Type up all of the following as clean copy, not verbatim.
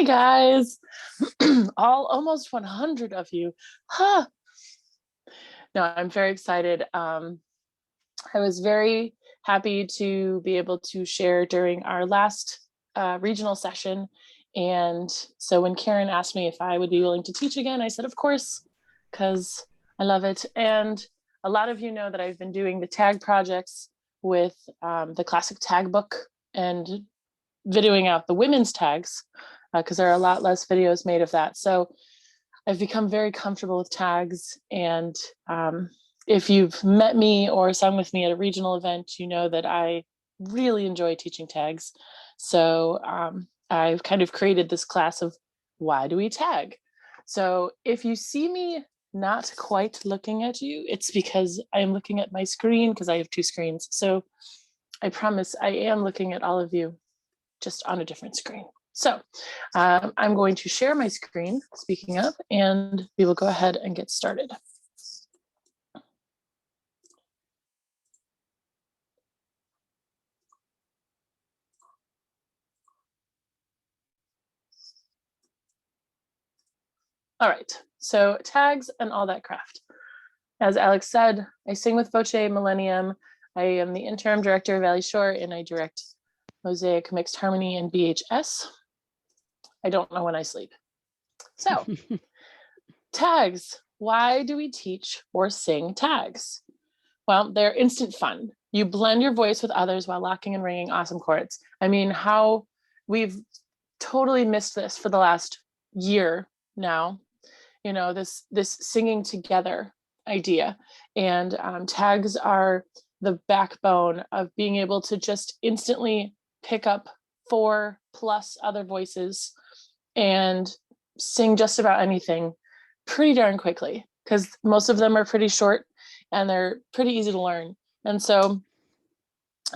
Hi guys, all almost 100 of you. Huh. No, I'm very excited. I was very happy to be able to share during our last regional session. And so when Karen asked me if I would be willing to teach again, I said, of course, because I love it. And a lot of you know that I've been doing the tag projects with the classic tag book and videoing out the women's tags because there are a lot less videos made of that. So I've become very comfortable with tags. And if you've met me or sung with me at a regional event, you know that I really enjoy teaching tags. So I've kind of created this class of why do we tag? So if you see me not quite looking at you, it's because I am looking at my screen because I have two screens. So I promise I am looking at all of you just on a different screen. So I'm going to share my screen, speaking of, and we will go ahead and get started. All right, so tags and all that craft. As Alex said, I sing with Voce Millennium. I am the interim director of Valley Shore, and I direct Mosaic Mixed Harmony and BHS. I don't know when I sleep. So, tags. Why do we teach or sing tags? Well, they're instant fun. You blend your voice with others while locking and ringing awesome chords. I mean, how we've totally missed this for the last year now. You know, this singing together idea, and tags are the backbone of being able to just instantly pick up 4+ other voices and sing just about anything pretty darn quickly, because most of them are pretty short and they're pretty easy to learn. And so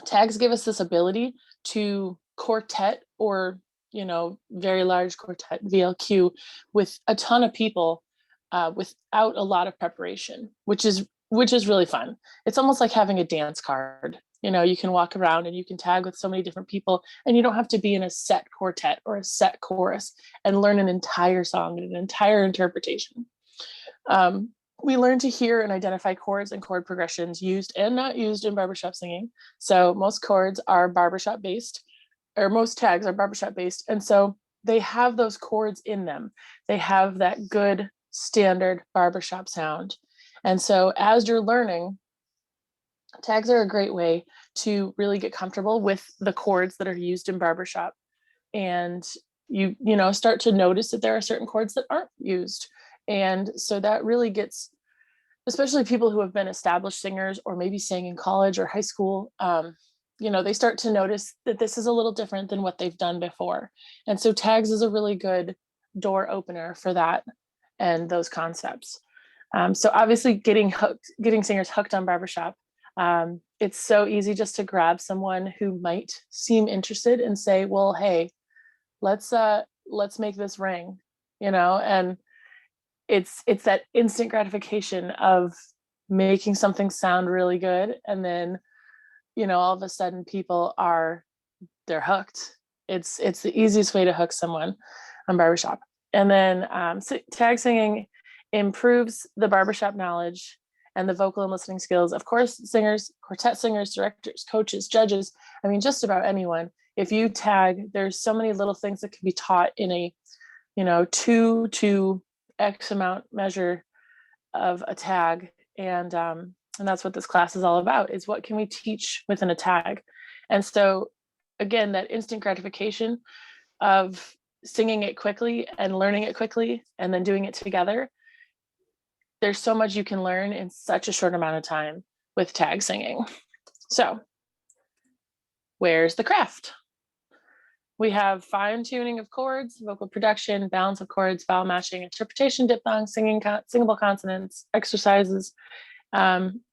tags give us this ability to quartet or, you know, very large quartet VLQ with a ton of people without a lot of preparation, which is really fun. It's almost like having a dance card. You know, you can walk around and you can tag with so many different people, and you don't have to be in a set quartet or a set chorus and learn an entire song and an entire interpretation. We learn to hear and identify chords and chord progressions used and not used in barbershop singing. So most chords are barbershop based, or most tags are barbershop based. And so they have those chords in them. They have that good standard barbershop sound. And so as you're learning, tags are a great way to really get comfortable with the chords that are used in barbershop. And you know, start to notice that there are certain chords that aren't used. And so that really gets, especially people who have been established singers or maybe sang in college or high school, you know, they start to notice that this is a little different than what they've done before. And so tags is a really good door opener for that and those concepts. So obviously getting singers hooked on barbershop. It's so easy just to grab someone who might seem interested and say, well, hey, let's make this ring, you know, and it's that instant gratification of making something sound really good. And then, you know, all of a sudden they're hooked. It's the easiest way to hook someone on barbershop. And then tag singing improves the barbershop knowledge and the vocal and listening skills. Of course, singers, quartet singers, directors, coaches, judges, I mean, just about anyone. If you tag, there's so many little things that can be taught in a, you know, 2 to X amount measure of a tag. And that's what this class is all about, is what can we teach within a tag. And so again, that instant gratification of singing it quickly and learning it quickly and then doing it together, there's so much you can learn in such a short amount of time with tag singing. So where's the craft? We have fine tuning of chords, vocal production, balance of chords, vowel matching, interpretation, diphthongs, singable consonants, exercises.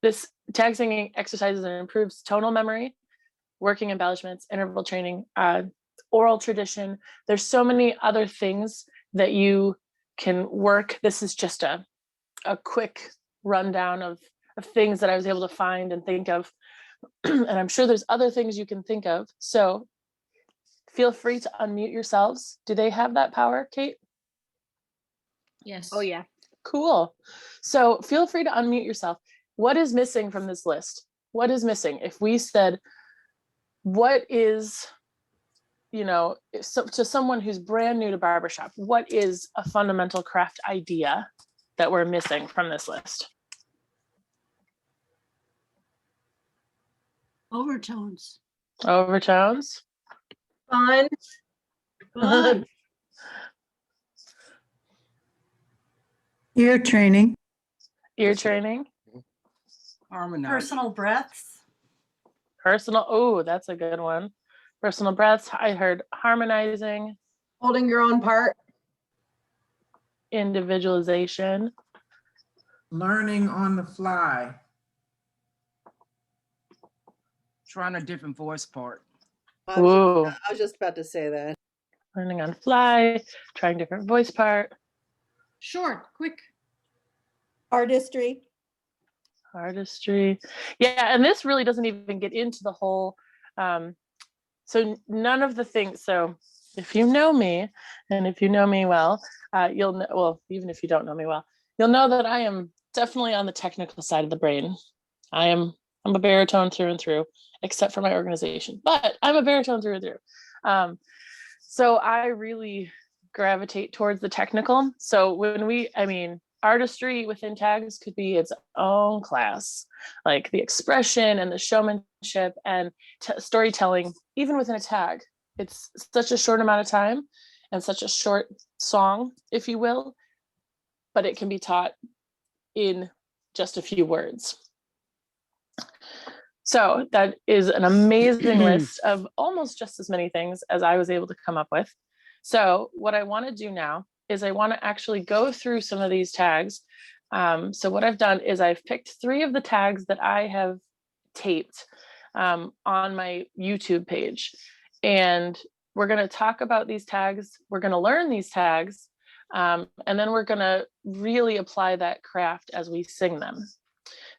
This tag singing exercises and improves tonal memory, working embellishments, interval training, oral tradition. There's so many other things that you can work. This is just a quick rundown of things that I was able to find and think of. And I'm sure there's other things you can think of. So feel free to unmute yourselves. Do they have that power, Kate? Yes. Oh yeah. Cool. So feel free to unmute yourself. What is missing from this list? What is missing? If we said, what is, so to someone who's brand new to barbershop, what is a fundamental craft idea that we're missing from this list? Overtones. Overtones? Fun. Fun. Ear training. Ear training? Harmonize. Personal breaths. Personal, oh, that's a good one. Personal breaths. I heard harmonizing, Holding your own part. individualization, Learning on the fly. Trying a different voice part. Ooh. I was just about to say that. learning on fly, trying different voice part, Short, quick. Artistry. artistry. Yeah, and this really doesn't even get into the whole, so none of the things, so if you know me, and if you know me well, you'll know, well, even if you don't know me well, you'll know that I am definitely on the technical side of the brain. I'm a baritone through and through, except for my organization, but I'm a baritone through and through. So I really gravitate towards the technical. So artistry within tags could be its own class, like the expression and the showmanship and storytelling, even within a tag. It's such a short amount of time and such a short song, if you will, but it can be taught in just a few words. So that is an amazing list of almost just as many things as I was able to come up with. So what I want to do now is I want to actually go through some of these tags. So what I've done is I've picked 3 of the tags that I have taped on my YouTube page. And we're going to talk about these tags. We're going to learn these tags. And then we're going to really apply that craft as we sing them.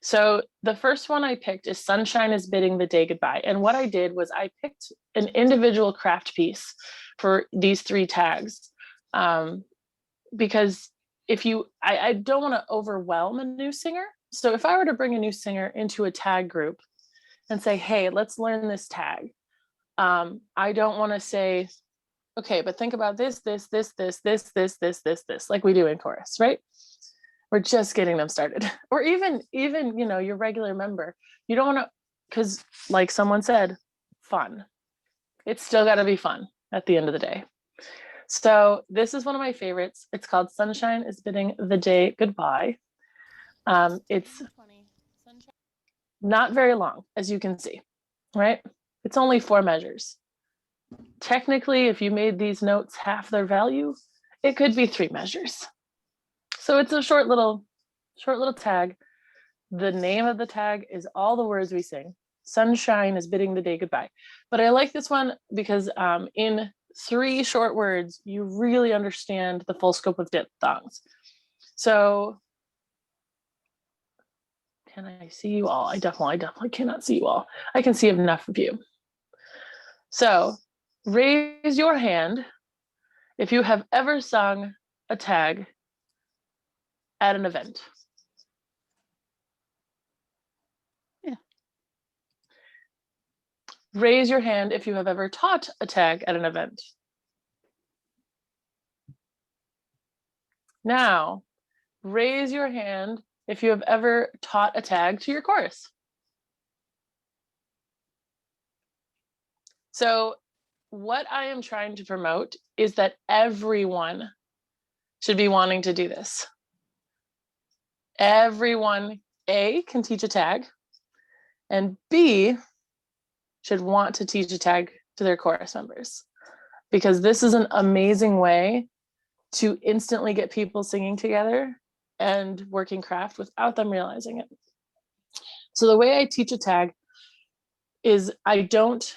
So the first one I picked is Sunshine is Bidding the Day Goodbye. And what I did was I picked an individual craft piece for these 3 tags. Because I don't want to overwhelm a new singer. So if I were to bring a new singer into a tag group and say, hey, let's learn this tag. I don't want to say, okay, but think about this, like we do in chorus, right? We're just getting them started. Or even, your regular member, you don't want to, because like someone said, fun. It's still got to be fun at the end of the day. So this is one of my favorites. It's called Sunshine is Bidding the Day Goodbye. It's not very long, as you can see, right? It's only 4 measures. Technically, if you made these notes half their value, it could be 3 measures. So it's a short little tag. The name of the tag is all the words we sing. Sunshine is bidding the day goodbye. But I like this one because in 3 short words, you really understand the full scope of diphthongs. So can I see you all? I definitely cannot see you all. I can see enough of you. So raise your hand if you have ever sung a tag at an event. Yeah. Raise your hand if you have ever taught a tag at an event. Now, raise your hand if you have ever taught a tag to your chorus. So what I am trying to promote is that everyone should be wanting to do this. Everyone, A, can teach a tag, and B, should want to teach a tag to their chorus members, because this is an amazing way to instantly get people singing together and working craft without them realizing it. So the way I teach a tag is I don't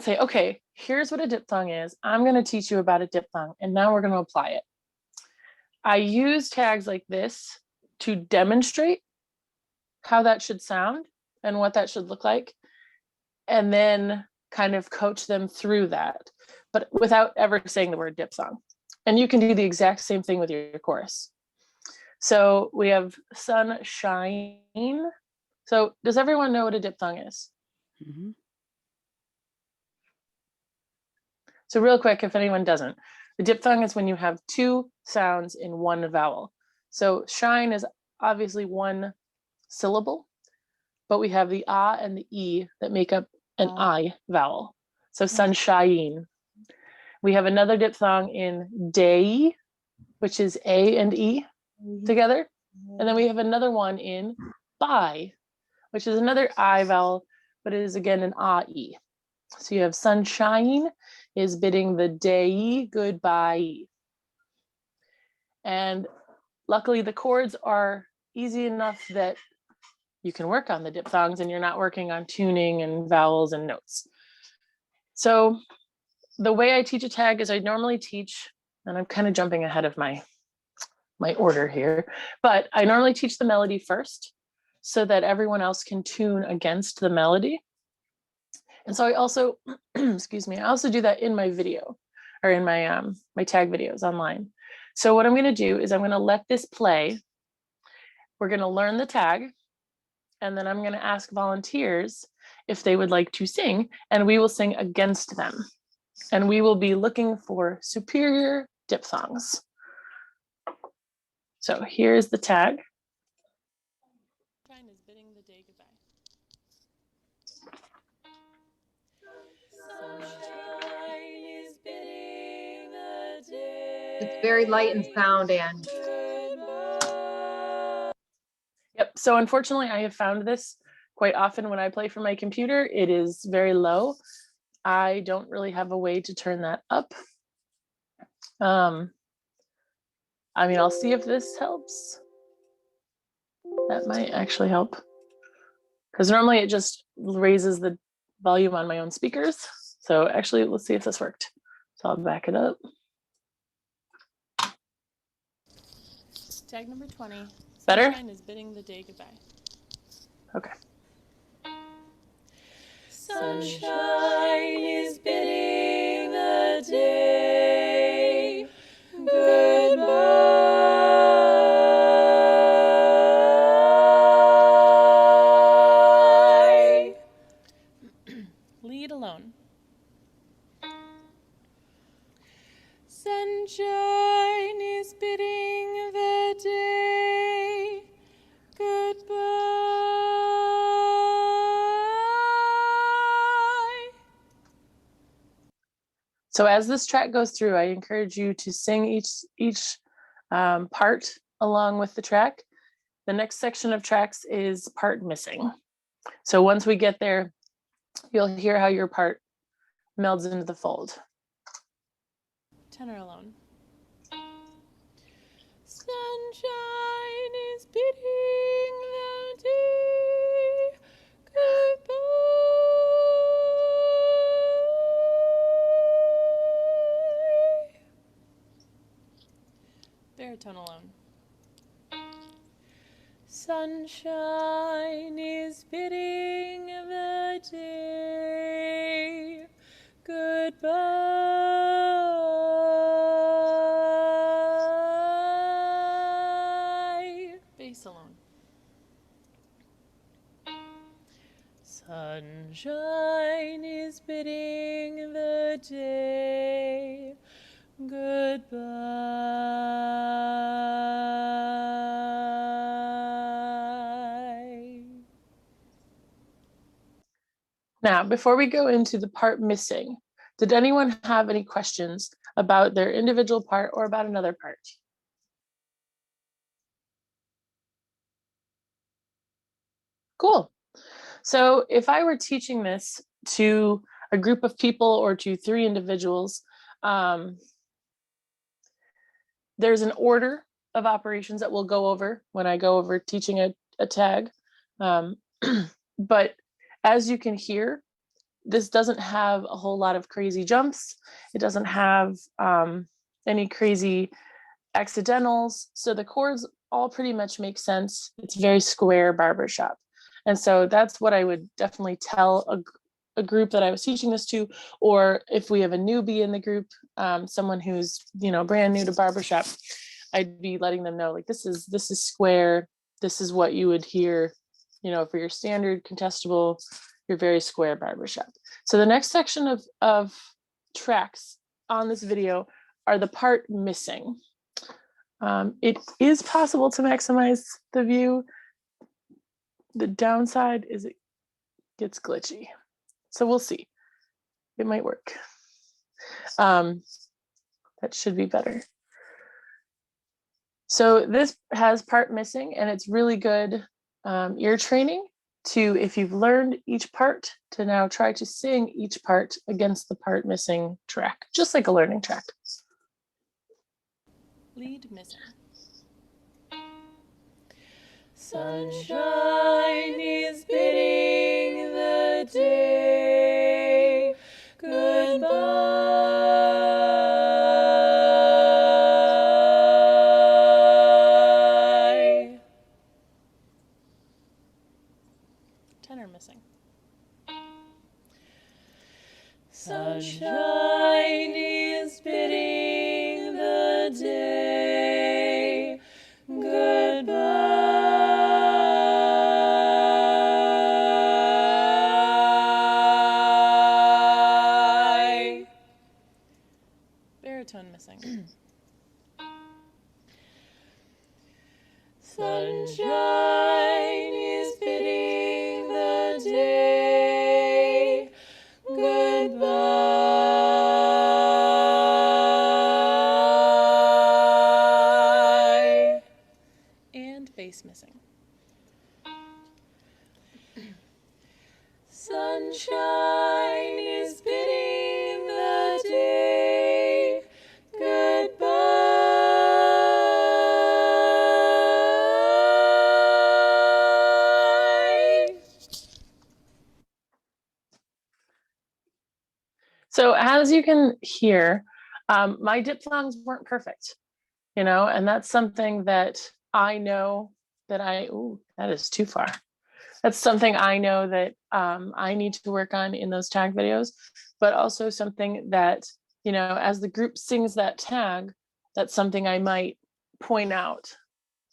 say, okay, here's what a diphthong is. I'm going to teach you about a diphthong, and now we're going to apply it. I use tags like this to demonstrate how that should sound and what that should look like, and then kind of coach them through that. but without ever saying the word diphthong. And you can do the exact same thing with your chorus. So we have sunshine. So does everyone know what a diphthong is? Mhm. So real quick, if anyone doesn't, the diphthong is when you have two sounds in one vowel. So shine is obviously one syllable, but we have the ah and the e that make up an I vowel. So sunshine. We have another diphthong in day, which is a and e together. And then we have another one in by, which is another I vowel, but it is again an ah e. So you have sunshine is bidding the day goodbye. And luckily the chords are easy enough that you can work on the diphthongs and you're not working on tuning and vowels and notes. So the way I teach a tag is I normally teach, and I'm kind of jumping ahead of my order here, but I normally teach the melody first so that everyone else can tune against the melody. And so I also, excuse me, I also do that in my video or in my my tag videos online. So what I'm going to do is I'm going to let this play. We're going to learn the tag, and then I'm going to ask volunteers if they would like to sing, and we will sing against them. And we will be looking for superior diphthongs. So here's the tag. Is bidding the day goodbye. Sunshine is bidding the day. It's very light in sound, Angie. Yep. So unfortunately, I have found this quite often when I play from my computer. It is very low. I don't really have a way to turn that up. I mean, I'll see if this helps. That might actually help. Because normally it just raises the volume on my own speakers. So actually, let's see if this worked. So I'll back it up. Tag number 20. Better? Sunshine is bidding the day goodbye. Okay. Sunshine is bidding the day goodbye. Lead alone. Sunshine is bidding the day goodbye. So as this track goes through, I encourage you to sing each part along with the track. The next section of tracks is part missing. So once we get there, you'll hear how your part melds into the fold. Tenor alone. Sunshine is bidding the day goodbye. Baritone alone. Sunshine is bidding the day goodbye. Bass alone. Sunshine is bidding the day goodbye. Now, before we go into the part missing, did anyone have any questions about their individual part or about another part? Cool. So if I were teaching this to a group of people or to 3 individuals, there's an order of operations that we'll go over when I go over teaching a tag. But as you can hear, this doesn't have a whole lot of crazy jumps. It doesn't have any crazy accidentals. So the chords all pretty much make sense. It's very square barbershop. And so that's what I would definitely tell a group that I was teaching this to, or if we have a newbie in the group, someone who's, brand new to barbershop, I'd be letting them know, like, this is square. This is what you would hear, for your standard contestable, your very square barbershop. So the next section of tracks on this video are the part missing. It is possible to maximize the view. The downside is it gets glitchy. So we'll see. It might work. That should be better. So this has part missing, and it's really good ear training to, if you've learned each part, to now try to sing each part against the part missing track, just like a learning track. Lead missing. Sunshine is bidding the day goodbye. Tenor missing. Sunshine is bidding the day goodbye. Baritone missing. Sunshine is bidding the day goodbye. And bass missing. Sunshine is bidding the day goodbye. So as you can hear, my diphthongs weren't perfect, and that's something that I know that that is too far. That's something I know that I need to work on in those tag videos, but also something that, as the group sings that tag, that's something I might point out.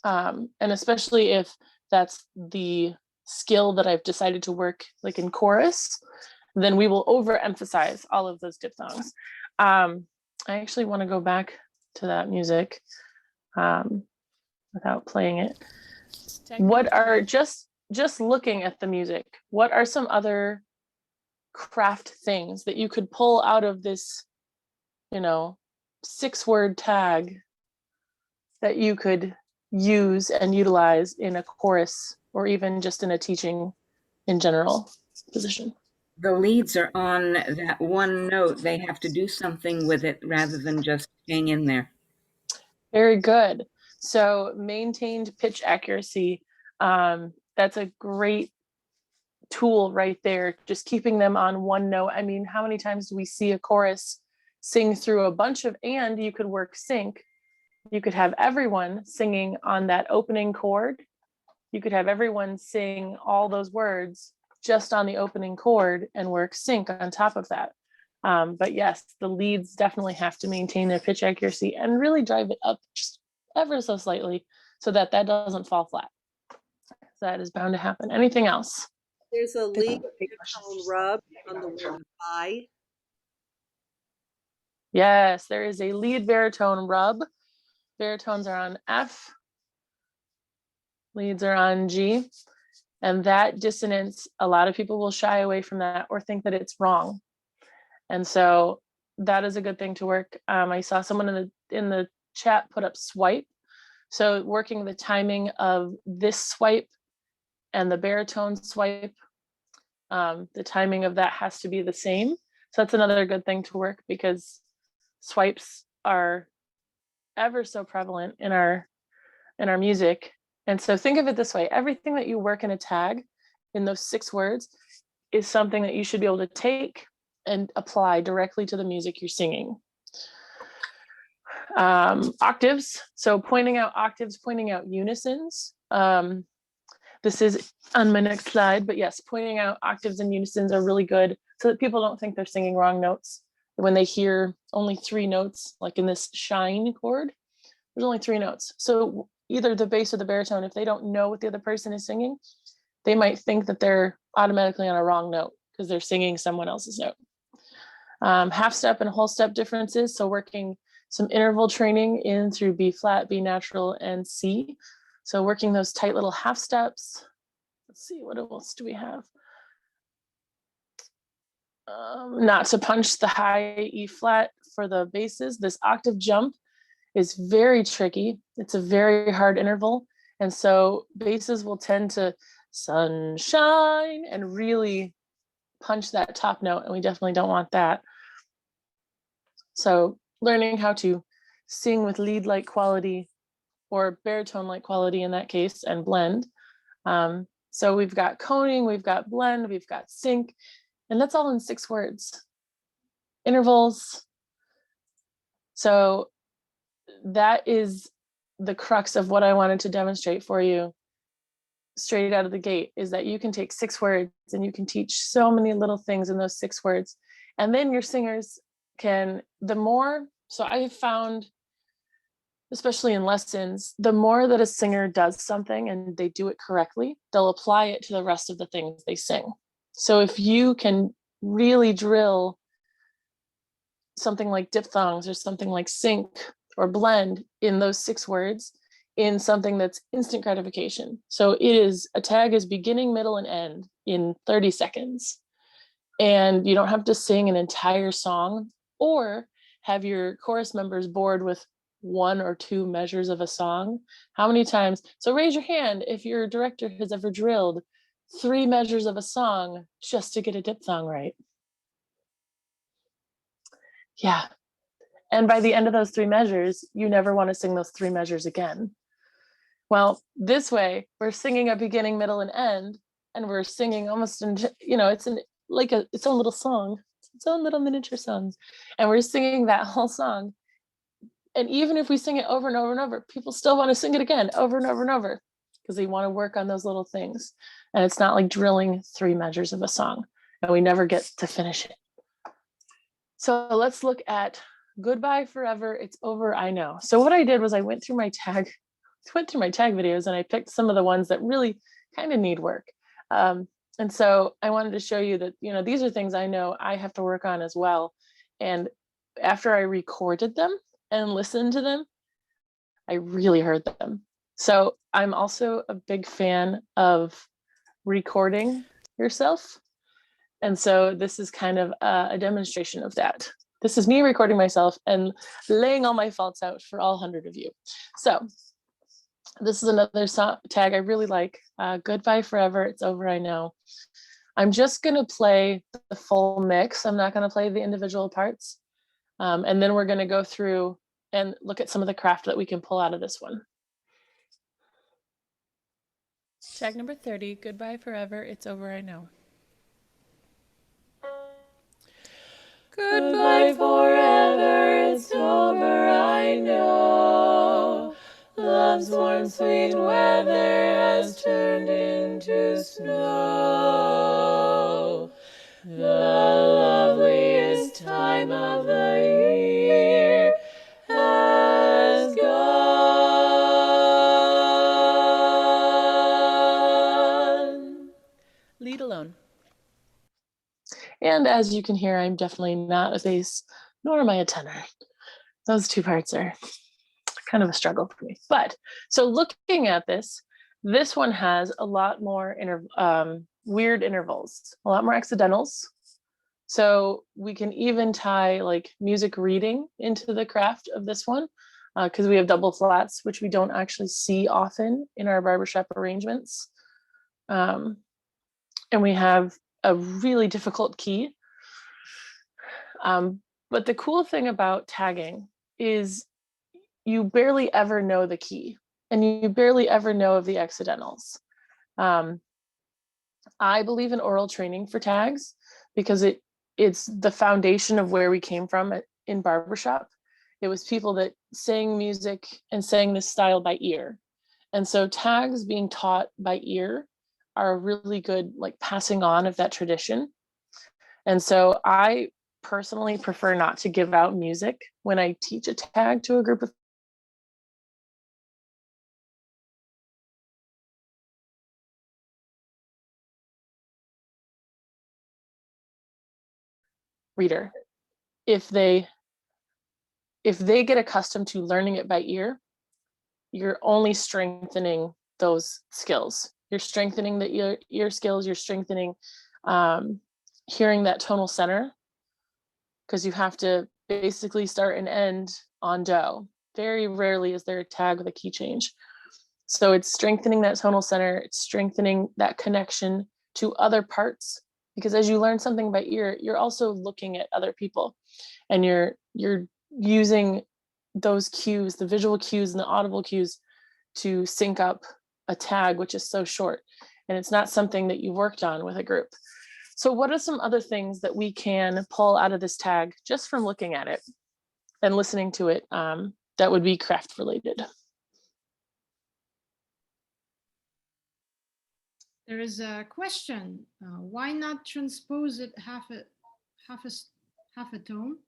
And especially if that's the skill that I've decided to work like in chorus, then we will overemphasize all of those diphthongs. I actually want to go back to that music without playing it. What are just looking at the music, what are some other craft things that you could pull out of this, 6-word tag that you could use and utilize in a chorus or even just in a teaching in general position? The leads are on that one note. They have to do something with it rather than just hang in there. Very good. So maintained pitch accuracy. That's a great tool right there. Just keeping them on one note. I mean, how many times do we see a chorus sing through a bunch of, and you could work sync. You could have everyone singing on that opening chord. You could have everyone sing all those words just on the opening chord and work sync on top of that. But yes, the leads definitely have to maintain their pitch accuracy and really drive it up just ever so slightly so that doesn't fall flat. That is bound to happen. Anything else? There's a lead baritone rub on the word I. Yes, there is a lead baritone rub. Baritones are on F. Leads are on G. And that dissonance, a lot of people will shy away from that or think that it's wrong. And so that is a good thing to work. I saw someone in the chat put up swipe. So working the timing of this swipe and the baritone swipe, the timing of that has to be the same. So that's another good thing to work because swipes are ever so prevalent in our music. And so think of it this way, everything that you work in a tag in those 6 words is something that you should be able to take and apply directly to the music you're singing. Octaves, so pointing out octaves, pointing out unisons. this is on my next slide, but yes, pointing out octaves and unisons are really good so that people don't think they're singing wrong notes. When they hear only 3 notes, like in this shine chord, there's only 3 notes. So either the bass or the baritone, if they don't know what the other person is singing, they might think that they're automatically on a wrong note because they're singing someone else's note. Half step and whole step differences. So working some interval training in through B flat, B natural, and C. So working those tight little half steps. Let's see, what else do we have? Not to punch the high E flat for the basses. This octave jump is very tricky. It's a very hard interval. And so basses will tend to sunshine and really punch that top note. And we definitely don't want that. So learning how to sing with lead-like quality or baritone-like quality in that case and blend. So we've got coning, we've got blend, we've got sync, and that's all in 6 words. Intervals. So that is the crux of what I wanted to demonstrate for you straight out of the gate, is that you can take 6 words and you can teach so many little things in those 6 words. And then your singers can, so I have found, especially in lessons, the more that a singer does something and they do it correctly, they'll apply it to the rest of the things they sing. So if you can really drill something like diphthongs or something like sync or blend in those 6 words in something that's instant gratification. So a tag is beginning, middle, and end in 30 seconds. And you don't have to sing an entire song or have your chorus members bored with 1 or 2 measures of a song. How many times? So raise your hand if your director has ever drilled 3 measures of a song just to get a diphthong right. Yeah. And by the end of those 3 measures, you never want to sing those 3 measures again. Well, this way, we're singing a beginning, middle, and end, and we're singing almost in, it's its own little song, its own little miniature song, and we're singing that whole song. And even if we sing it over and over and over, people still want to sing it again, over and over and over, because they want to work on those little things. And it's not like drilling 3 measures of a song, and we never get to finish it. So let's look at Goodbye Forever, It's Over, I Know. So what I did was I went through my tag videos and I picked some of the ones that really kind of need work. And so I wanted to show you that, these are things I know I have to work on as well. And after I recorded them and listened to them, I really heard them. So I'm also a big fan of recording yourself. And so this is kind of a demonstration of that. This is me recording myself and laying all my faults out for all 100 of you. So this is another tag I really like. Goodbye Forever, It's Over, I Know. I'm just going to play the full mix. I'm not going to play the individual parts. And then we're going to go through and look at some of the craft that we can pull out of this one. Tag number 30, Goodbye Forever, It's Over, I Know. Goodbye forever, it's over, I know. Love's warm, sweet weather has turned into snow. The loveliest time of the year has gone. Lead alone. And as you can hear, I'm definitely not a bass, nor am I a tenor. Those 2 parts are kind of a struggle for me. But so looking at this one has a lot more weird intervals, a lot more accidentals. So we can even tie like music reading into the craft of this one because we have double flats, which we don't actually see often in our barbershop arrangements. And we have a really difficult key. But the cool thing about tagging is you barely ever know the key and you barely ever know of the accidentals. I believe in oral training for tags because it's the foundation of where we came from in barbershop. It was people that sang music and sang this style by ear. And so tags being taught by ear are really good like passing on of that tradition. And so I personally prefer not to give out music when I teach a tag to a group of reader. If they get accustomed to learning it by ear, you're only strengthening those skills. You're strengthening the ear skills, you're strengthening hearing that tonal center, because you have to basically start and end on do. Very rarely is there a tag with a key change. So it's strengthening that tonal center, it's strengthening that connection to other parts, because as you learn something by ear, you're also looking at other people, and you're using those cues, the visual cues and the audible cues, to sync up a tag, which is so short, and it's not something that you've worked on with a group. So what are some other things that we can pull out of this tag just from looking at it and listening to it that would be craft related? There is a question. Why not transpose it half a tone?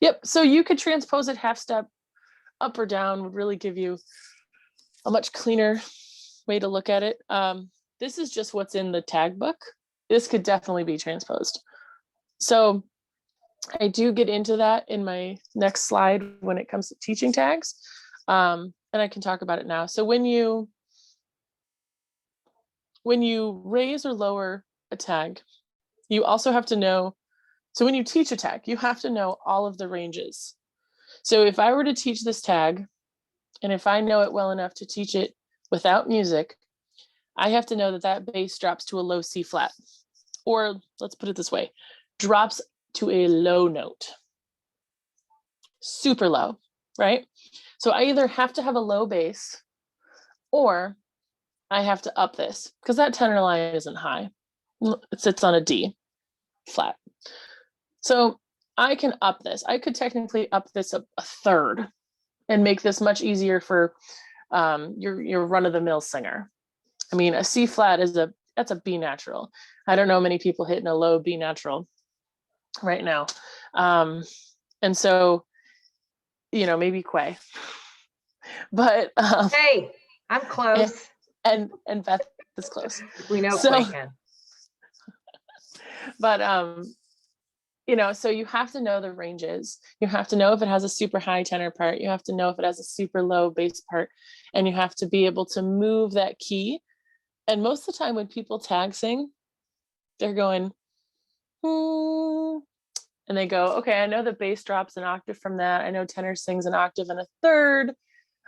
Yep, so you could transpose it half step up or down, would really give you a much cleaner way to look at it. This is just what's in the tag book. This could definitely be transposed. So I do get into that in my next slide when it comes to teaching tags. And I can talk about it now. So when you raise or lower a tag, you also have to know, so when you teach a tag, you have to know all of the ranges. So if I were to teach this tag, and if I know it well enough to teach it without music, I have to know that that bass drops to a low C flat, or let's put it this way, drops to a low note, super low, right? So I either have to have a low bass, or I have to up this, because that tenor line isn't high. It sits on a D flat. So I can up this. I could technically up this a third and make this much easier for your run-of-the-mill singer. I mean, a C flat that's a B natural. I don't know many people hitting a low B natural right now. And so, maybe Quay. But Hey, I'm close. and Beth is close. We know So, Quay can. But so you have to know the ranges. You have to know if it has a super high tenor part. You have to know if it has a super low bass part, and you have to be able to move that key. And most of the time when people tag sing, they're going, and they go, okay, I know the bass drops an octave from that. I know tenor sings an octave and a third.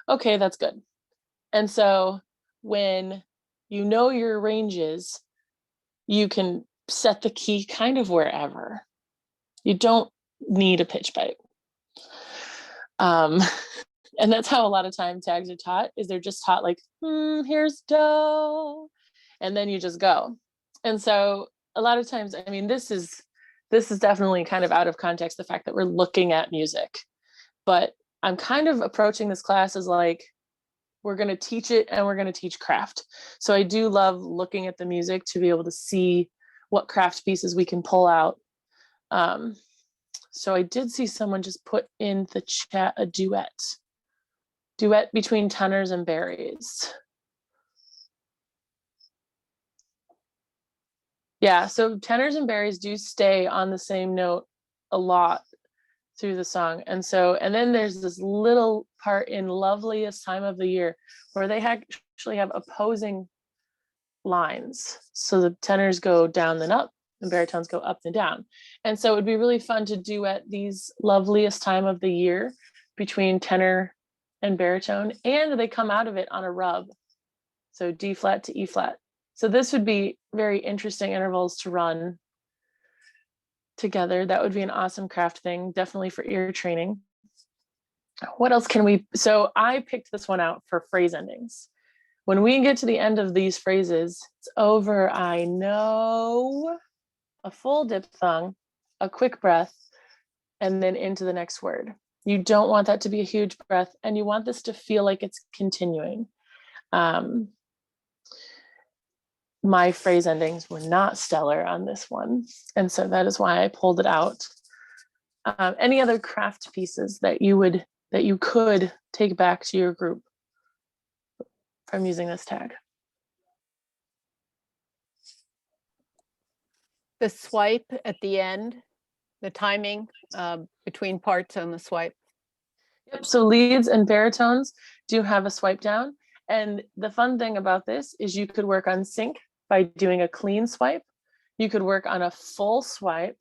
Okay, that's good. And so when you know your ranges, you can set the key kind of wherever. You don't need a pitch bite. And that's how a lot of time tags are taught, is they're just taught like, here's do, and then you just go. And so a lot of times, I mean, this is definitely kind of out of context, the fact that we're looking at music, but I'm kind of approaching this class as like, we're going to teach it and we're going to teach craft. So I do love looking at the music to be able to see what craft pieces we can pull out. So I did see someone just put in the chat a duet between tenors and berries. Yeah, so tenors and berries do stay on the same note a lot through the song. And then there's this little part in Loveliest Time of the Year where they actually have opposing lines. So the tenors go down then up, and baritones go up and down. And so it would be really fun to duet these Loveliest Time of the Year between tenor and baritone, and they come out of it on a rub. So D flat to E flat. So this would be very interesting intervals to run together. That would be an awesome craft thing, definitely for ear training. What else can we, so I picked this one out for phrase endings. When we get to the end of these phrases, it's over, I know, a full diphthong, a quick breath, and then into the next word. You don't want that to be a huge breath, and you want this to feel like it's continuing. my phrase endings were not stellar on this one. And so that is why I pulled it out. Any other craft pieces that you could take back to your group from using this tag? The swipe at the end, the timing between parts on the swipe. Yep, so leads and baritones do have a swipe down. And the fun thing about this is you could work on sync by doing a clean swipe. You could work on a full swipe.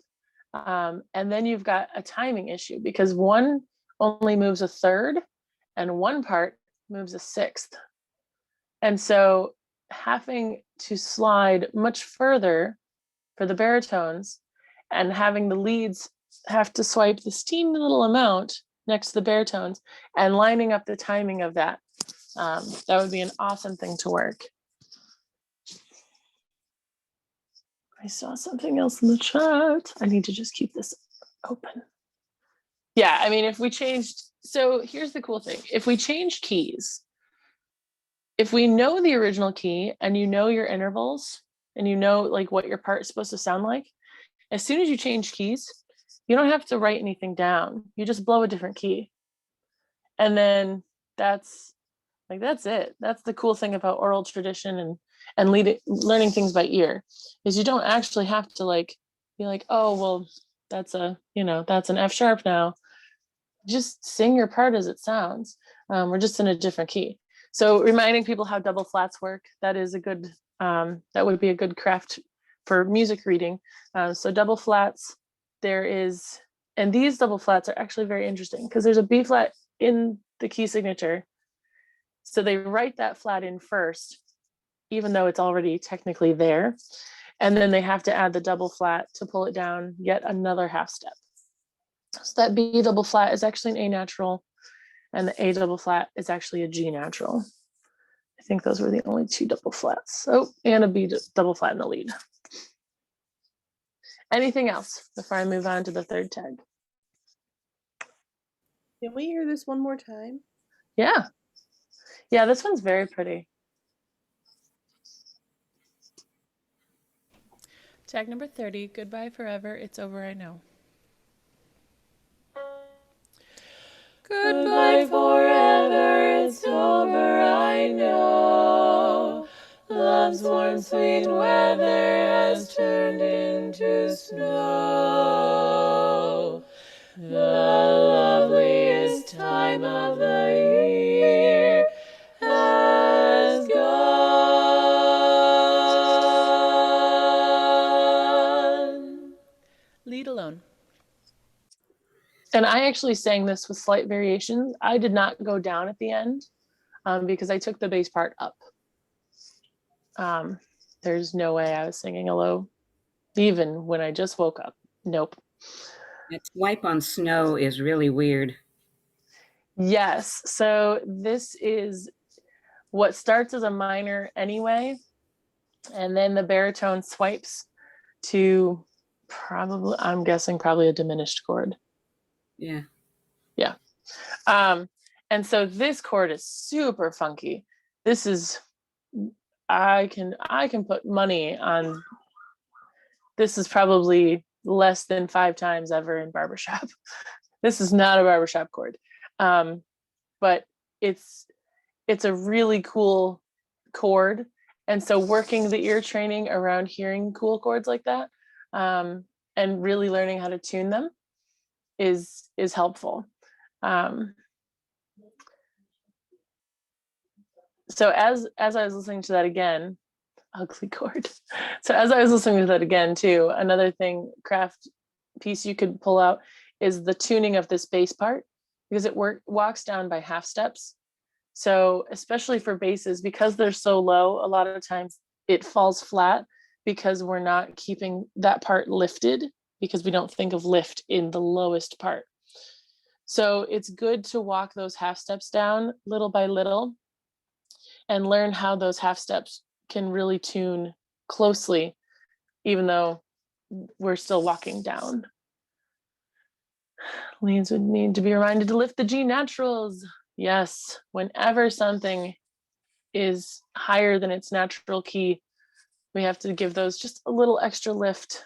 And then you've got a timing issue because one only moves a third and one part moves a sixth. And so having to slide much further for the baritones and having the leads have to swipe this teeny little amount next to the baritones and lining up the timing of that. That would be an awesome thing to work. I saw something else in the chat. I need to just keep this open. Yeah, I mean, if we changed, so here's the cool thing. If we change keys, if we know the original key and you know your intervals and you know like what your part is supposed to sound like, as soon as you change keys, you don't have to write anything down. You just blow a different key. And then that's it. That's the cool thing about oral tradition and learning things by ear is you don't actually have to like be like, oh, well, that's an F sharp now. Just sing your part as it sounds. We're just in a different key. So reminding people how double flats work, that is a good, that would be a good craft for music reading. So double flats, and these double flats are actually very interesting because there's a B flat in the key signature. So they write that flat in first, even though it's already technically there. And then they have to add the double flat to pull it down yet another half step. So that B double flat is actually an A natural, and the A double flat is actually a G natural. I think those were the only two double flats. Oh, and a B double flat in the lead. Anything else before I move on to the third tag? Can we hear this one more time? Yeah. Yeah, this one's very pretty. Tag number 30, Goodbye Forever, It's Over, I Know. Goodbye forever, it's over, I know. Love's warm, sweet weather has turned into snow. The loveliest time of the year has gone. Lead alone. And I actually sang this with slight variations. I did not go down at the end because I took the bass part up. There's no way I was singing a low, even when I just woke up. Nope. That swipe on snow is really weird. Yes. So this is what starts as a minor anyway, and then the baritone swipes to I'm guessing probably a diminished chord. Yeah. Yeah. And so this chord is super funky. This is, I can put money on, this is probably less than 5 times ever in barbershop. This is not a barbershop chord. But it's a really cool chord. And so working the ear training around hearing cool chords like that, and really learning how to tune them is helpful. So as I was listening to that again, ugly chord. So as I was listening to that again too, another thing, craft piece you could pull out is the tuning of this bass part, because it walks down by half steps. So especially for basses, because they're so low, a lot of times it falls flat because we're not keeping that part lifted, because we don't think of lift in the lowest part. So it's good to walk those half steps down little by little and learn how those half steps can really tune closely, even though we're still walking down. Leads would need to be reminded to lift the G naturals. Yes, whenever something is higher than its natural key, we have to give those just a little extra lift.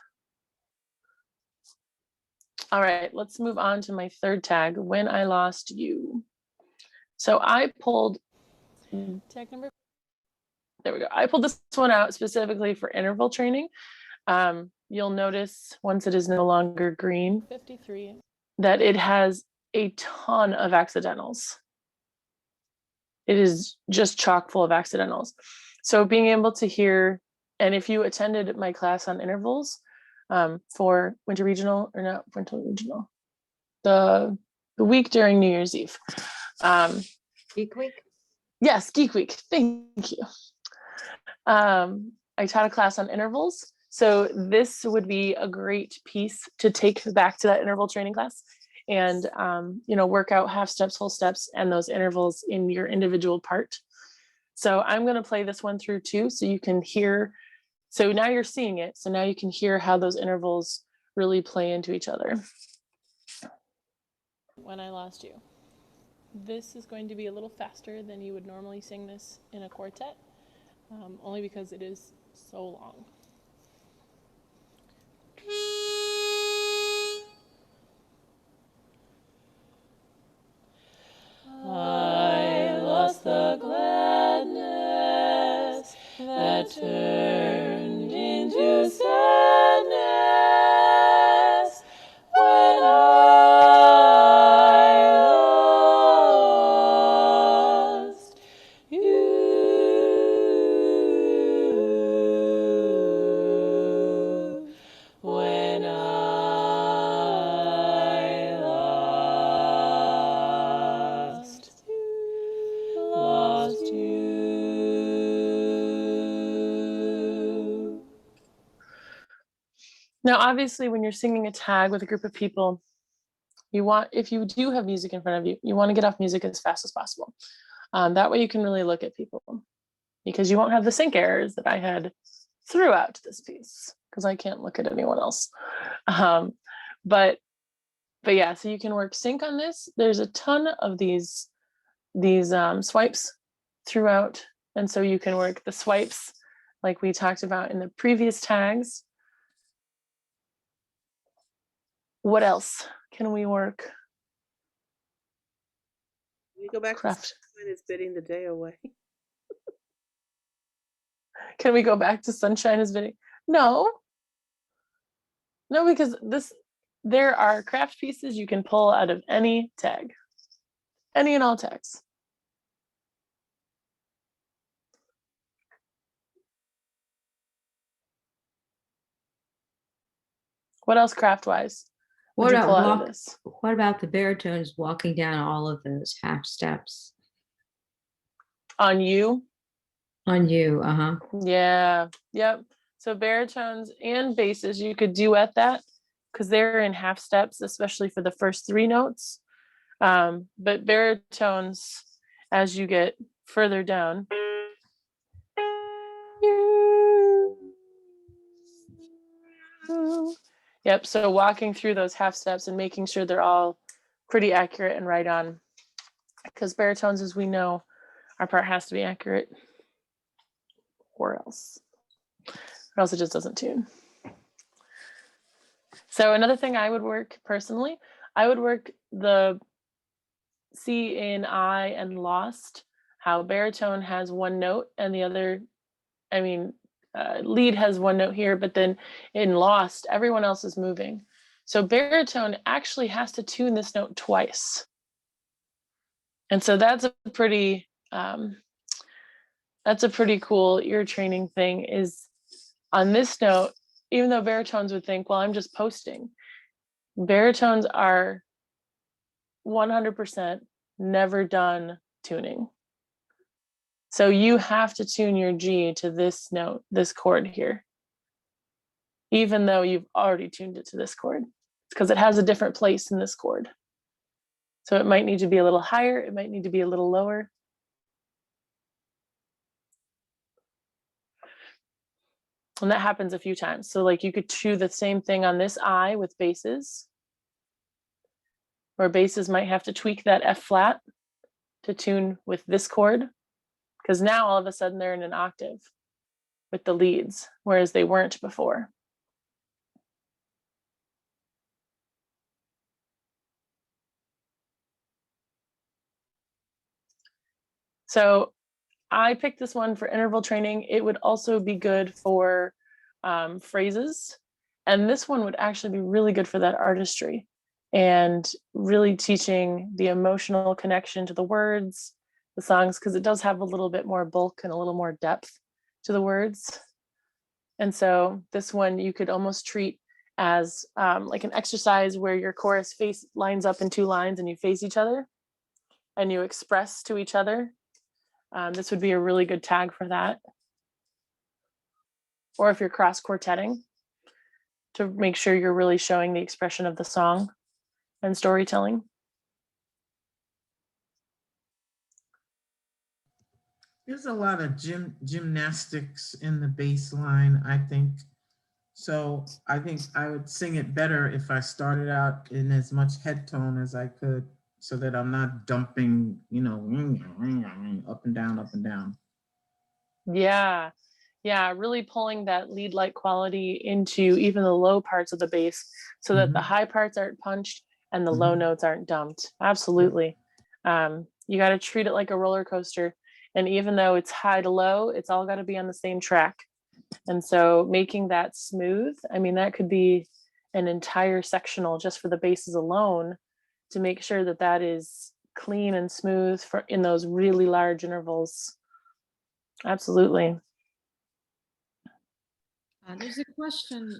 All right, let's move on to my third tag, when I lost you. So I pulled tag number, there we go. I pulled this one out specifically for interval training. You'll notice once it is no longer green, 53, that it has a ton of accidentals. It is just chock full of accidentals. So being able to hear, and if you attended my class on intervals for Winter Regional, or not Winter Regional, the week during New Year's Eve. Geek Week? Yes, Geek Week, thank you. I taught a class on intervals. So this would be a great piece to take back to that interval training class and, work out half steps, whole steps, and those intervals in your individual part. So I'm going to play this one through too, so you can hear. So now you're seeing it. So now you can hear how those intervals really play into each other. When I lost you. This is going to be a little faster than you would normally sing this in a quartet, only because it is so long. I lost the gladness that turned into sadness when I lost you. When I lost you. Now, obviously, when you're singing a tag with a group of people, you want, if you do have music in front of you, you want to get off music as fast as possible. That way you can really look at people, because you won't have the sync errors that I had throughout this piece, because I can't look at anyone else. But yeah, so you can work sync on this. There's a ton of these swipes throughout, and so you can work the swipes like we talked about in the previous tags. What else can we work? We go back Craft. to sunshine is bidding the day away. Can we go back to sunshine is bidding? No, because there are craft pieces you can pull out of any tag, any and all tags. What else craft wise would What you pull out about of this? what about the baritones walking down all of those half steps On you? on you? Yeah, yep. So baritones and basses, you could duet that because they're in half steps, especially for the first three notes. But baritones, as you get further down, yep. So walking through those half steps and making sure they're all pretty accurate and right on, because baritones, as we know, our part has to be accurate, or else it just doesn't tune. So another thing I would work personally, I would work the C in I and lost, how baritone has one note and the other, lead has one note here, but then in lost, everyone else is moving. So baritone actually has to tune this note twice. And so that's a pretty cool ear training thing, is on this note, even though baritones would think, well, I'm just posting, baritones are 100% never done tuning. So you have to tune your G to this note, this chord here, even though you've already tuned it to this chord, because it has a different place in this chord. So it might need to be a little higher, it might need to be a little lower. And that happens a few times. So like you could do the same thing on this I with basses, where basses might have to tweak that F flat to tune with this chord, because now all of a sudden they're in an octave. with the leads, whereas they weren't before. So I picked this one for interval training. It would also be good for phrases. And this one would actually be really good for that artistry and really teaching the emotional connection to the words, the songs, because it does have a little bit more bulk and a little more depth to the words. And so this one you could almost treat as like an exercise where your chorus face lines up in 2 lines and you face each other and you express to each other. This would be a really good tag for that. Or if you're cross quartetting, to make sure you're really showing the expression of the song and storytelling. There's a lot of gymnastics in the bass line, I think. So I think I would sing it better if I started out in as much head tone as I could, so that I'm not dumping, you know, up and down, up and down. Yeah, yeah, really pulling that lead-like quality into even the low parts of the bass so that the high parts aren't punched and the low notes aren't dumped. Absolutely. You got to treat it like a roller coaster. And even though it's high to low, it's all got to be on the same track. And so making that smooth, I mean, that could be an entire sectional just for the basses alone to make sure that that is clean and smooth for in those really large intervals. Absolutely. There's a question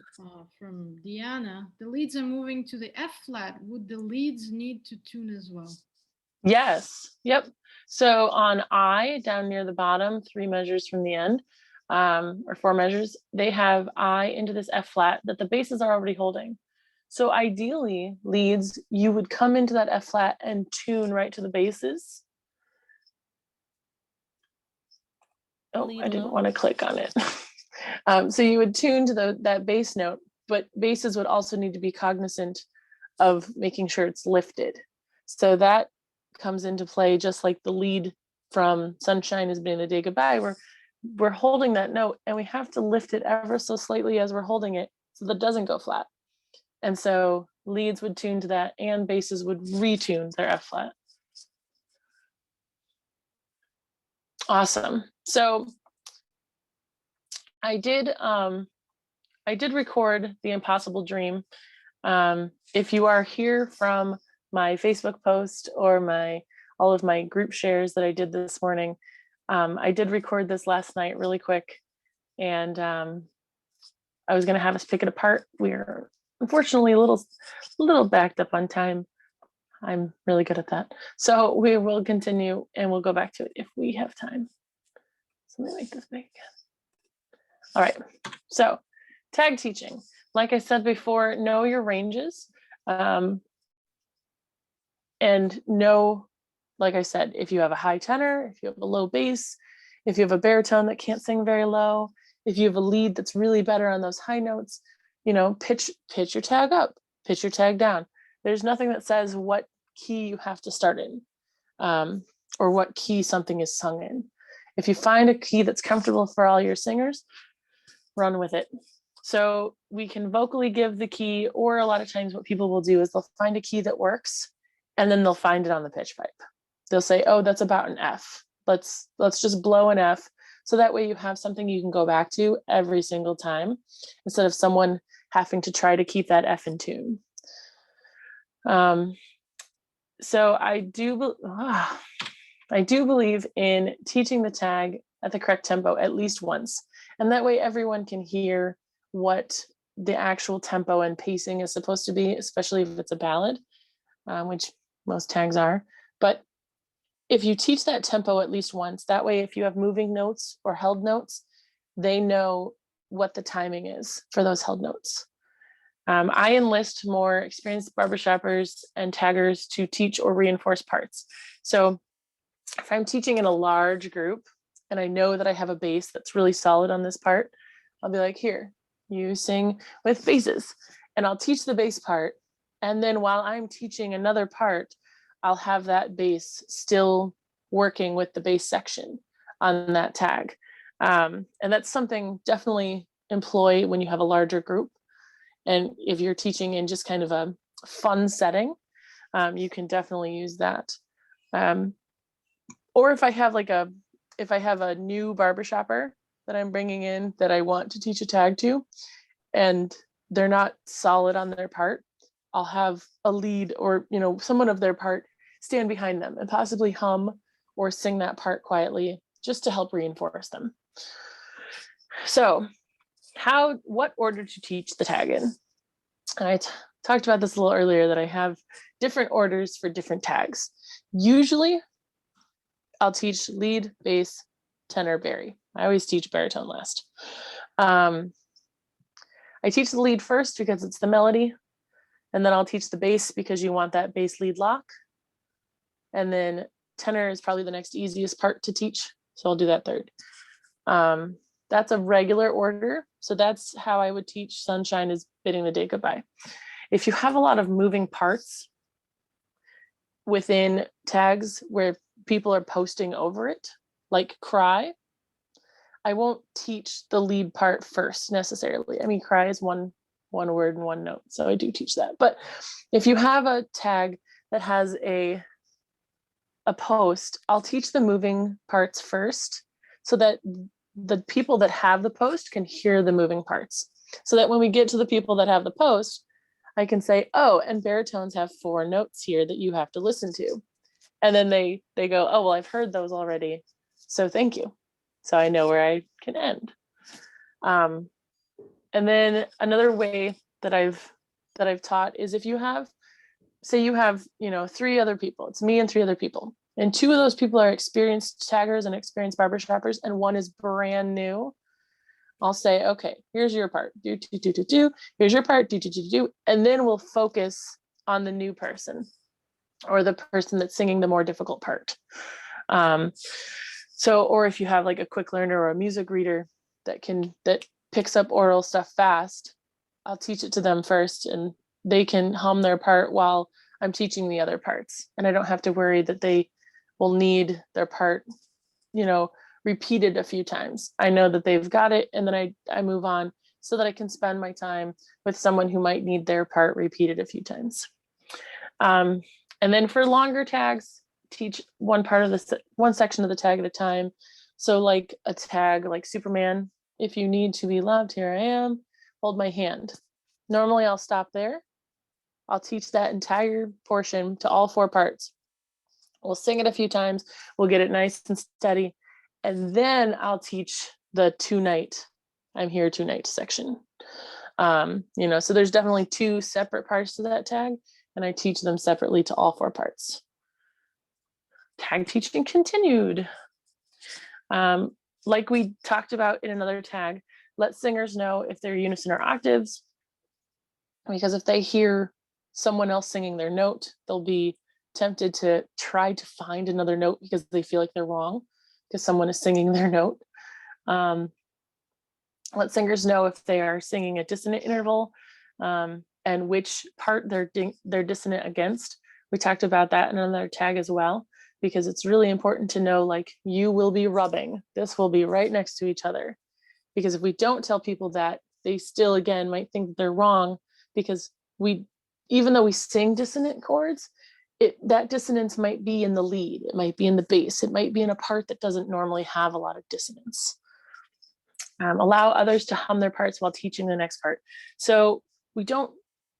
from Deanna. The leads are moving to the F flat. Would the leads need to tune as well? Yes. Yep. So on I, down near the bottom, 3 measures from the end, or 4 measures, they have I into this F flat that the basses are already holding. So ideally, leads, you would come into that F flat and tune right to the basses. Oh, I didn't want to click on it. So you would tune to that bass note, but basses would also need to be cognizant of making sure it's lifted. So that comes into play just like the lead from Sunshine Has Been a Day Goodbye, where we're holding that note and we have to lift it ever so slightly as we're holding it so that it doesn't go flat. And so leads would tune to that and basses would retune their F flat. Awesome. So I did record The Impossible Dream. If you are here from my Facebook post or all of my group shares that I did this morning, I did record this last night really quick, and I was going to have us pick it apart. We're unfortunately a little backed up on time. I'm really good at that. So we will continue and we'll go back to it if we have time. So let me make this big again. All right, so tag teaching. Like I said before, know your ranges and know, like I said, if you have a high tenor, if you have a low bass, if you have a baritone that can't sing very low, if you have a lead that's really better on those high notes, you know, pitch your tag up, pitch your tag down. There's nothing that says what key you have to start in or what key something is sung in. If you find a key that's comfortable for all your singers, run with it. So we can vocally give the key, or a lot of times what people will do is they'll find a key that works and then they'll find it on the pitch pipe. They'll say, oh, that's about an F. Let's just blow an F. So that way you have something you can go back to every single time instead of someone having to try to keep that F in tune. So I do believe in teaching the tag at the correct tempo at least once. And that way everyone can hear what the actual tempo and pacing is supposed to be, especially if it's a ballad, which most tags are. But if you teach that tempo at least once, that way if you have moving notes or held notes, they know what the timing is for those held notes. I enlist more experienced barbershoppers and taggers to teach or reinforce parts. So if I'm teaching in a large group and I know that I have a bass that's really solid on this part, I'll be like, here, you sing with basses, and I'll teach the bass part. And then while I'm teaching another part, I'll have that bass still working with the bass section on that tag. And that's something definitely employ when you have a larger group. And if you're teaching in just kind of a fun setting, you can definitely use that. Or if I have a new barbershopper that I'm bringing in that I want to teach a tag to, and they're not solid on their part, I'll have a lead or, someone of their part stand behind them and possibly hum or sing that part quietly just to help reinforce them. So what order to teach the tag in? And I talked about this a little earlier, that I have different orders for different tags. Usually I'll teach lead, bass, tenor, bari. I always teach baritone last. I teach the lead first because it's the melody, and then I'll teach the bass because you want that bass lead lock. And then tenor is probably the next easiest part to teach, so I'll do that third. That's a regular order. So that's how I would teach Sunshine, is bidding the day goodbye. If you have a lot of moving parts within tags where people are posting over it, like cry, I won't teach the lead part first necessarily. I mean, cry is one word and one note, so I do teach that. But if you have a tag that has a post, I'll teach the moving parts first, so that the people that have the post can hear the moving parts, so that when we get to the people that have the post, I can say, oh, and baritones have 4 notes here that you have to listen to. And then they go, oh, well, I've heard those already, so thank you. So I know where I can end. And then another way that I've taught is, if you have, say you have, 3 other people, it's me and 3 other people, and 2 of those people are experienced taggers and experienced barbershoppers, and 1 is brand new. I'll say, okay, here's your part, do, do, do, do, do. Here's your part, do, do, do, do. And then we'll focus on the new person, or the person that's singing the more difficult part. Or if you have like a quick learner or a music reader that picks up oral stuff fast, I'll teach it to them first, and they can hum their part while I'm teaching the other parts. And I don't have to worry that they will need their part, repeated a few times. I know that they've got it, and then I move on, so that I can spend my time with someone who might need their part repeated a few times. And then for longer tags, teach one section of the tag at a time. So like a tag like Superman, if you need to be loved, here I am, hold my hand. Normally I'll stop there. I'll teach that entire portion to all 4 parts. We'll sing it a few times. We'll get it nice and steady. And then I'll teach the tonight, I'm here tonight section. So there's definitely 2 separate parts to that tag, and I teach them separately to all 4 parts. Tag teaching continued. Like we talked about in another tag, let singers know if they're unison or octaves, because if they hear someone else singing their note, they'll be tempted to try to find another note because they feel like they're wrong because someone is singing their note. Let singers know if they are singing a dissonant interval, and which part they're dissonant against. We talked about that in another tag as well, because it's really important to know, like, you will be rubbing. This will be right next to each other. Because if we don't tell people that, they still, again, might think they're wrong, because even though we sing dissonant chords, that dissonance might be in the lead, it might be in the bass, it might be in a part that doesn't normally have a lot of dissonance. Allow others to hum their parts while teaching the next part. So we don't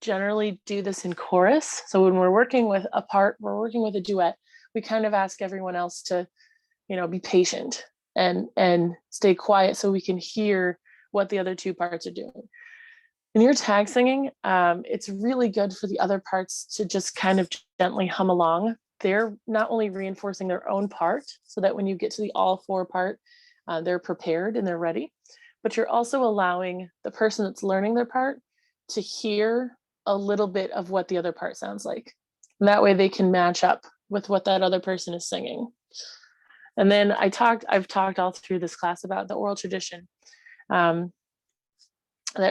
generally do this in chorus. So when we're working with a part, we're working with a duet, we kind of ask everyone else to, be patient and stay quiet so we can hear what the other 2 parts are doing. When you're tag singing, it's really good for the other parts to just kind of gently hum along. They're not only reinforcing their own part, so that when you get to the all 4 part, they're prepared and they're ready, but you're also allowing the person that's learning their part to hear a little bit of what the other part sounds like. And that way they can match up with what that other person is singing. And then I've talked all through this class about the oral tradition. That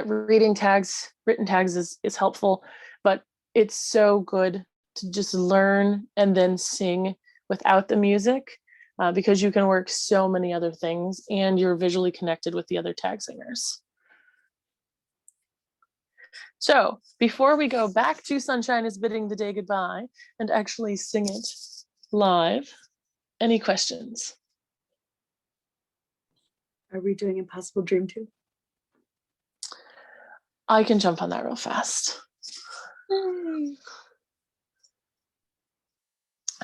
written tags is helpful, but it's so good to just learn and then sing without the music. because you can work so many other things and you're visually connected with the other tag singers. So before we go back to Sunshine is Bidding the Day Goodbye and actually sing it live, any questions? Are we doing Impossible Dream too? I can jump on that real fast.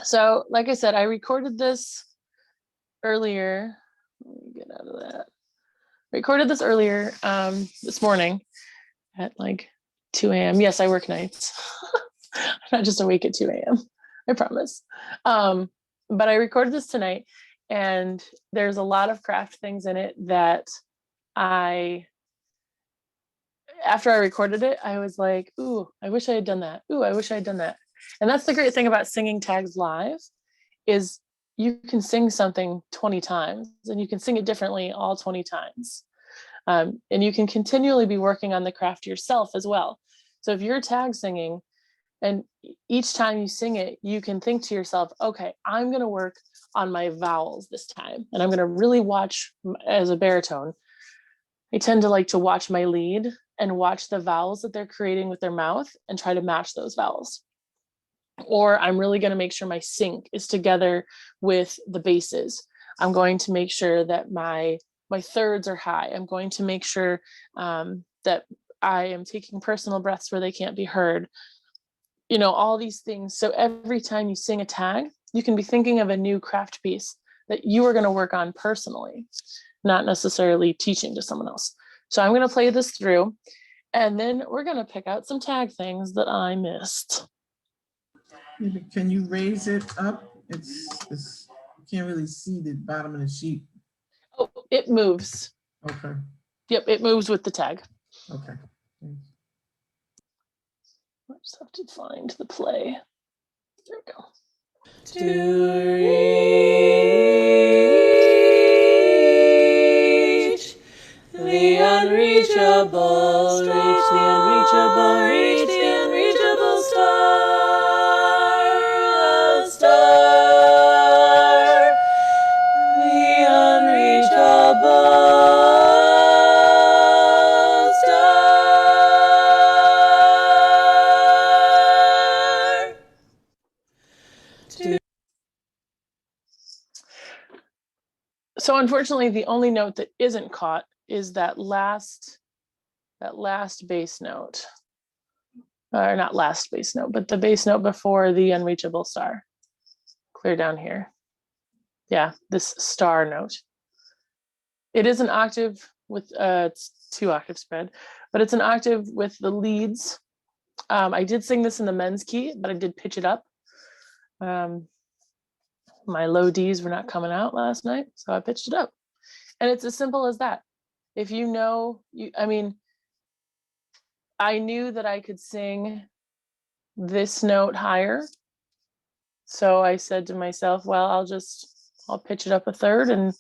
So like I said, I recorded this earlier. Let me get out of that. Recorded this earlier this morning at like 2 a.m. Yes, I work nights. I'm not just awake at 2 a.m. I promise. But I recorded this tonight, and there's a lot of craft things in it that after I recorded it, I was like, ooh, I wish I had done that. Ooh, I wish I had done that. And that's the great thing about singing tags live is you can sing something 20 times and you can sing it differently all 20 times. And you can continually be working on the craft yourself as well. So if you're tag singing and each time you sing it, you can think to yourself, okay, I'm going to work on my vowels this time. And I'm going to really watch, as a baritone, I tend to like to watch my lead and watch the vowels that they're creating with their mouth and try to match those vowels. Or I'm really going to make sure my sync is together with the basses. I'm going to make sure that my thirds are high. I'm going to make sure that I am taking personal breaths where they can't be heard. You know, all these things. So every time you sing a tag, you can be thinking of a new craft piece that you are going to work on personally, not necessarily teaching to someone else. So I'm going to play this through, and then we're going to pick out some tag things that I missed. Can you raise it up? It's you can't really see the bottom of the sheet. Oh, it moves. Okay. Yep, it moves with the tag. Okay. Thanks. I just have to find the play. There we go. To reach the unreachable, reach the unreachable, reach the unreachable star, the star, the unreachable star. So unfortunately, the only note that isn't caught is that last bass note. Or not last bass note, but the bass note before the unreachable star. Clear down here. Yeah, this star note. It is an octave with, it's 2 octave spread, but it's an octave with the leads. I did sing this in the men's key, but I did pitch it up. My low Ds were not coming out last night, so I pitched it up. And it's as simple as that. If you know, I knew that I could sing this note higher. So I said to myself, well, I'll pitch it up a third. And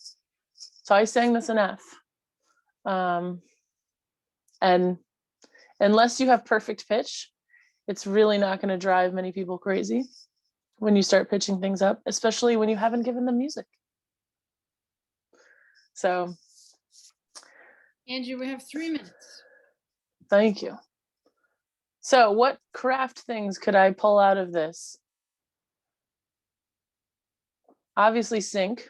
so I sang this in F. And unless you have perfect pitch, it's really not going to drive many people crazy when you start pitching things up, especially when you haven't given them music. So. Angie, we have 3 minutes. Thank you. So what craft things could I pull out of this? Obviously sync.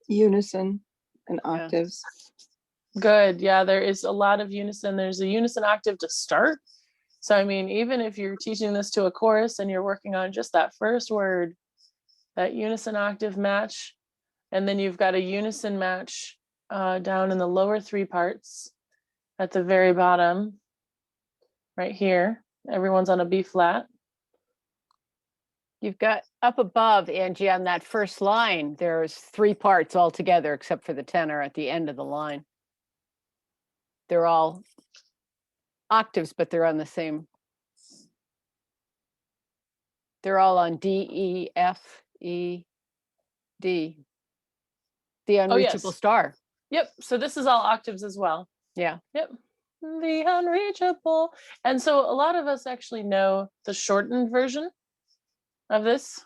Unison and octaves. Good. Yeah, there is a lot of unison. There's a unison octave to start. So, I mean, even if you're teaching this to a chorus and you're working on just that first word, that unison octave match, and then you've got a unison match down in the lower 3 parts at the very bottom, right here. Everyone's on a B flat. You've got up above, Angie, on that first line, there's 3 parts altogether, except for the tenor at the end of the line. They're all octaves, but they're on the same. They're all on D, E, F, E, D. The unreachable star. Yep. So this is all octaves as well. Yeah. Yep. The unreachable. And so a lot of us actually know the shortened version. of this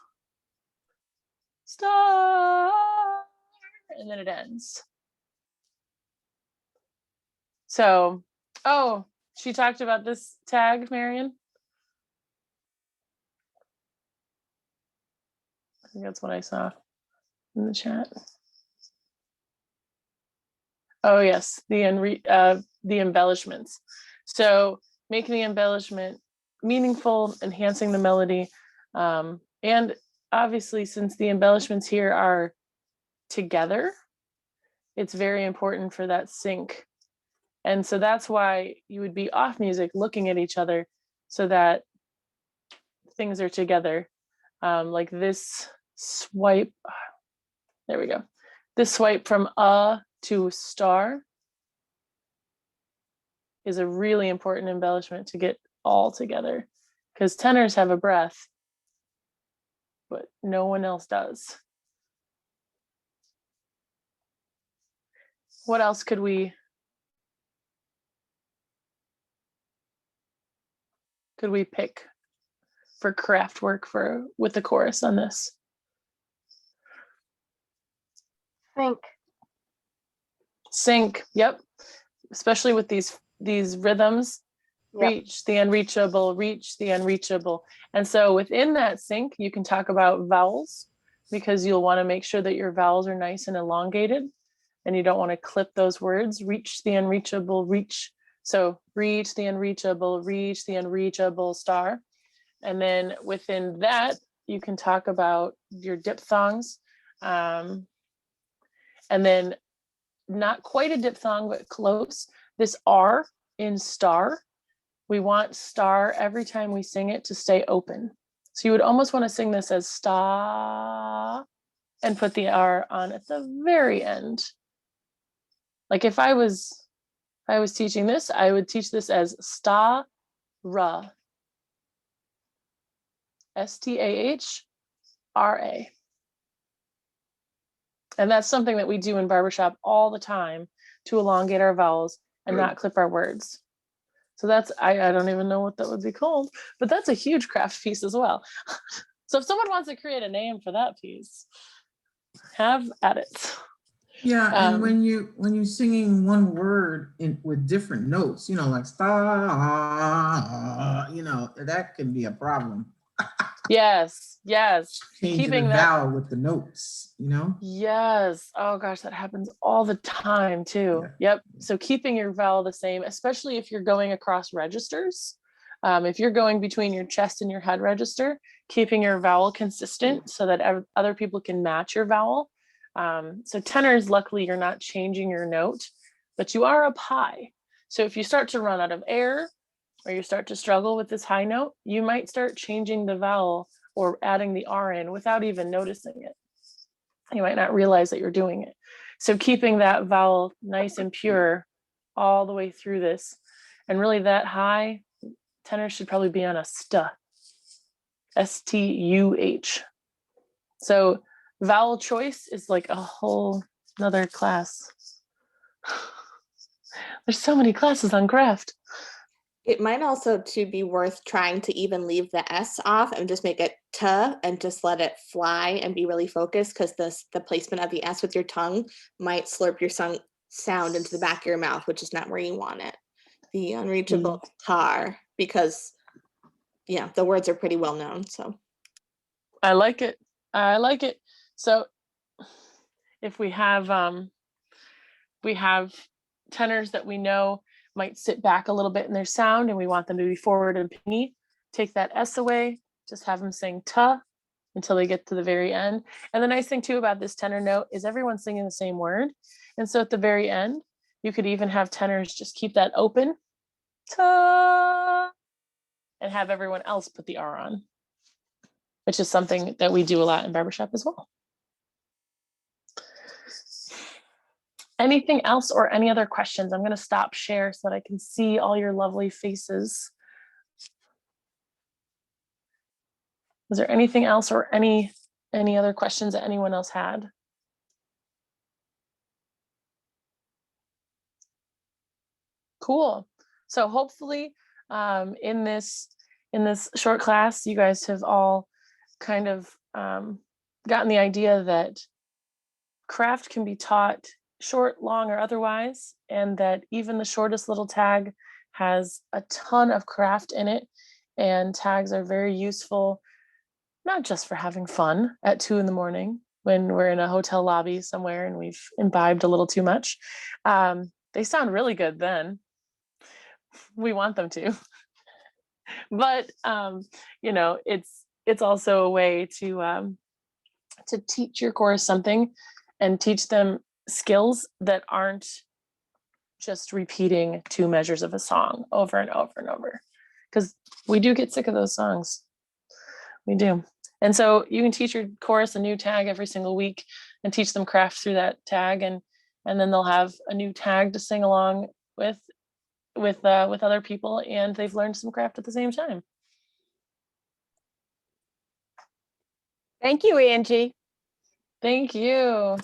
star, and then it ends. So, oh, she talked about this tag, Marion. I think that's what I saw in the chat. Oh yes, the embellishments. So making the embellishment meaningful, enhancing the melody, and obviously since the embellishments here are together, it's very important for that sync. And so that's why you would be off music looking at each other so that things are together. Like this swipe, there we go. This swipe from to star is a really important embellishment to get all together, because tenors have a breath, but no one else does. What else could we pick for craft work with the chorus on this? Sync, yep. Especially with these rhythms. Yep. Reach the unreachable, reach the unreachable. And so within that sync, you can talk about vowels, because you'll want to make sure that your vowels are nice and elongated, and you don't want to clip those words. Reach the unreachable, reach. So reach the unreachable star. And then within that, you can talk about your diphthongs. And then not quite a diphthong, but close. This R in star, we want star every time we sing it to stay open. So you would almost want to sing this as star and put the R on at the very end. Like if I was teaching this, I would teach this as sta ra. S-T-A-H-R-A. And that's something that we do in barbershop all the time to elongate our vowels and not clip our words. So that's, I don't even know what that would be called, but that's a huge craft piece as well. So if someone wants to create a name for that piece, have at it. Yeah, and when you're singing one word with different notes, like star, that can be a problem. Yes. Changing Keeping the that vowel with the notes, Yes. Oh gosh, that happens all the time too. Yeah. Yep. So keeping your vowel the same, especially if you're going across registers. If you're going between your chest and your head register, keeping your vowel consistent so that other people can match your vowel. So tenors, luckily, you're not changing your note, but you are up high. So if you start to run out of air or you start to struggle with this high note, you might start changing the vowel or adding the R in without even noticing it. You might not realize that you're doing it. So keeping that vowel nice and pure all the way through this, and really that high, tenor should probably be on a st, S-T-U-H. So vowel choice is like a whole another class. There's so many classes on craft. It might also too be worth trying to even leave the S off and just make it t and just let it fly and be really focused, because the placement of the S with your tongue might slurp your sound into the back of your mouth, which is not where you want it. The unreachable tar, because the words are pretty well known. So I like it. So if we have tenors that we know might sit back a little bit in their sound and we want them to be forward and pingy, take that S away, just have them sing ta until they get to the very end. And the nice thing too about this tenor note is everyone's singing the same word. And so at the very end, you could even have tenors just keep that open, ta, and have everyone else put the R on, which is something that we do a lot in barbershop as well. Anything else or any other questions? I'm going to stop share so that I can see all your lovely faces. Was there anything else or any other questions that anyone else had? Cool. So hopefully in this short class, you guys have all kind of gotten the idea that craft can be taught short, long, or otherwise, and that even the shortest little tag has a ton of craft in it. And tags are very useful, not just for having fun at 2 a.m. when we're in a hotel lobby somewhere and we've imbibed a little too much. They sound really good then. We want them to. But you know, it's also a way to teach your chorus something and teach them skills that aren't just repeating 2 measures of a song over and over and over, because we do get sick of those songs. We do. And so you can teach your chorus a new tag every single week and teach them craft through that tag, and then they'll have a new tag to sing along with other people, and they've learned some craft at the same time. Thank you, Angie. Thank you.